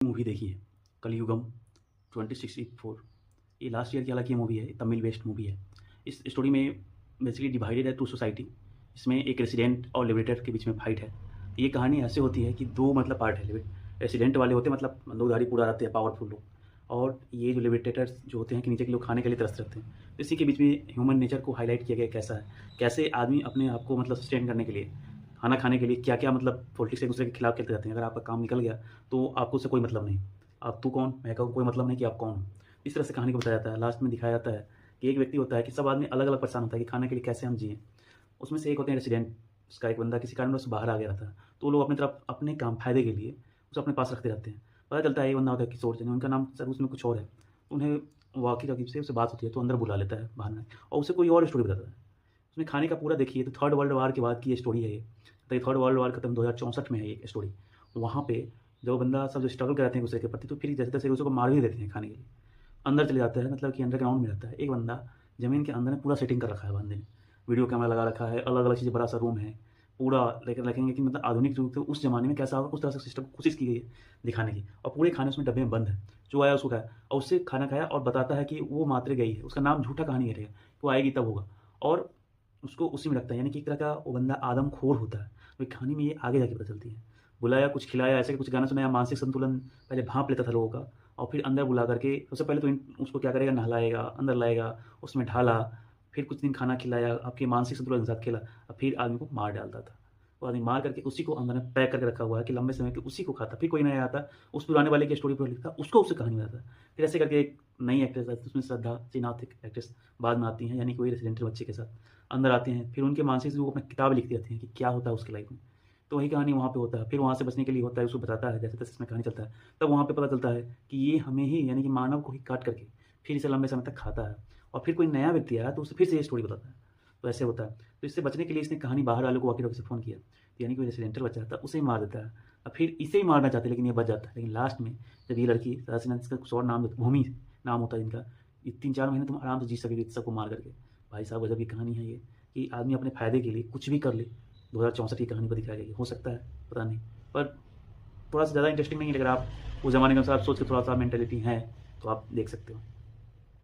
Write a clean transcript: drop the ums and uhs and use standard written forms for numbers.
Movie देखी है कलयुगम 2064। ये लास्ट ईयर की हालांकि ये मूवी है, तमिल बेस्ड मूवी है। इस स्टोरी में बेसिकली डिवाइडेड है टू सोसाइटी। इसमें एक रेसिडेंट और लिबरेटर के बीच में फाइट है। ये कहानी ऐसे होती है कि दो मतलब पार्ट है। रेसिडेंट वाले होते हैं मतलब बंदूकधारी पूरा रहते हैं, पावरफुल लोग। और ये जो लिबरेटर्स जो होते हैं कि नीचे के लोग खाने के लिए तरस रहते हैं। तो इसी के बीच में ह्यूमन नेचर को हाईलाइट किया गया कैसा है, कैसे आदमी अपने आप को मतलब सस्टेन करने के लिए, खाना खाने के लिए क्या क्या मतलब पॉलिटिक्स एक दूसरे के खिलाफ खेलते रहते हैं। अगर आपका काम निकल गया तो आपको उससे कोई मतलब नहीं, आप तू कौन मैं कहूँ, कोई मतलब नहीं कि आप कौन हो। इस तरह से कहानी को बताया जाता है। लास्ट में दिखाया जाता है कि एक व्यक्ति होता है कि सब आदमी अलग अलग परेशान होता है कि खाने के लिए कैसे हम जिए। उसमें से एक होते हैं रेसिडेंट, उसका एक बंदा किसी कारणवश बाहर आ गया रहता है, तो वो लोग अपनी तरफ अपने काम फायदे के लिए उसे अपने पास रखते रहते हैं। पता चलता है एक बंदा होता है किशोर जन, उनका नाम सर उसमें कुछ और है। उन्हें वाकी तकीब से उससे बात होती है तो अंदर बुला लेता है बाहर में, और उसे कोई और स्टोरी बताता है। उसमें खाने का पूरा देखिए तो थर्ड वर्ल्ड वार के बाद की ये स्टोरी है। ये तो ये थर्ड वर्ल्ड वार खत्म 2064 में है ये स्टोरी। वहाँ पे जो बंदा सब जो स्ट्रगल कराते हैं दूसरे के प्रति, तो फिर जैसे तैसे दूसरे को मार भी देते हैं खाने के लिए। अंदर चले जाता है, मतलब कि अंडरग्राउंड में रहता है एक बंदा। ज़मीन के अंदर में पूरा सेटिंग कर रखा है बंदे ने, वीडियो कैमरा लगा रखा है, अलग अलग चीज़ें, बड़ा सा रूम है पूरा। लेकिन रखेंगे कि मतलब आधुनिक रूप से उस ज़माने में कैसा होगा उस तरह से सिस्टम कोशिश की गई है दिखाने की। और पूरे खाने उसमें डब्बे में बंद है। जो आया उसको खाया और उससे खाना खाया और बताता है कि वो मात्रे गई है, उसका नाम झूठा कहानी है, वो आएगी तब होगा। और उसको उसी में रखता है, यानी कि एक तरह का वो बंदा आदमखोर होता है। तो कहानी में ये आगे जाके पता चलती है। बुलाया, कुछ खिलाया, ऐसे कुछ गाना सुनाया, मानसिक संतुलन पहले भांप लेता था लोगों का। और फिर अंदर बुला करके सबसे पहले तो उसको क्या करेगा, नहलाएगा, अंदर लाएगा, उसमें ढाला, फिर कुछ दिन खाना खिलाया, आपके मानसिक संतुलन के साथ खेला, और फिर आदमी को मार डालता था। वो आदमी मार करके उसी को अंदर में पैक करके रखा हुआ है कि लंबे समय के उसी को खाता। फिर कोई नया आता, उस पुराने वाले की स्टोरी पर लिखता, उसको उससे कहानी बताता। फिर ऐसे करके एक नई एक्ट्रेस आती है, उसमें श्रद्धा सिन्हा एक एक्ट्रेस बाद में आती हैं, यानी कोई रेसिडेंटल बच्चे के साथ अंदर आते हैं। फिर उनके मानसिक से वो अपनी किताब लिखती रहती हैं कि क्या होता है उसकी लाइफ में। तो वही कहानी वहाँ पे होता है। फिर वहाँ से बचने के लिए होता है, उसको बताता है, जैसे तैसे इसमें कहानी चलता है। तब वहाँ पे पता चलता है कि ये हमें ही, यानी कि मानव को ही काट करके फिर इसे लंबे समय तक खाता है। और फिर कोई नया व्यक्ति आया तो उसे फिर से ये स्टोरी बताता है। तो ऐसे होता है। तो इससे बचने के लिए इसने कहानी बाहर वालों को वॉकी-टॉकी से फ़ोन किया। तो यानी कोई रेसिडेंटल बच्चा था, उसे ही मार देता है। और फिर इसे ही मारना चाहते हैं लेकिन ये बच जाता है। लेकिन लास्ट में जब ये लड़की राजनाथ, इसका कुछ और नाम, भूमि नाम होता है इनका, ये 3-4 महीने तुम आराम से जी सकोगे सबको मार करके। भाई साहब गज़ब की कहानी है ये, कि आदमी अपने फ़ायदे के लिए कुछ भी कर ले। 2064 की कहानी पर दिखाया गया है। हो सकता है, पता नहीं, पर थोड़ा-सा ज़्यादा इंटरेस्टिंग नहीं है। अगर आप उस ज़माने के अनुसार सोच के थोड़ा-सा मेंटालिटी है, तो आप देख सकते हो।